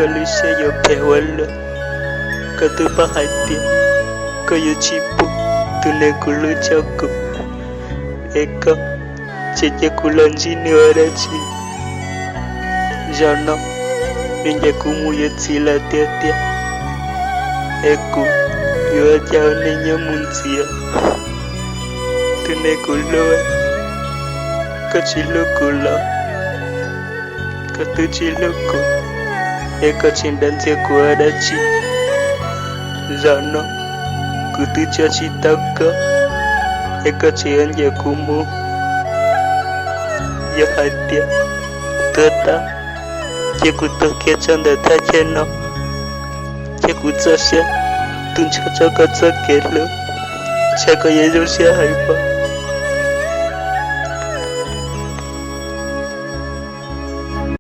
kalishayopewa katupakatia kaya chipu tunekulu chako eka cheche kulanjini warachi jana ninja kumuya tsila tetea eku yuajao nenya munsia tunekuloa kachilokula katuchiloko eka chindansia kuarachi jana kutucha chitaka eka chianja kumu ya hatia tota chekutokea chanda tacheno chekutsasha tunchachaka tsakelo chaka yezosha haipa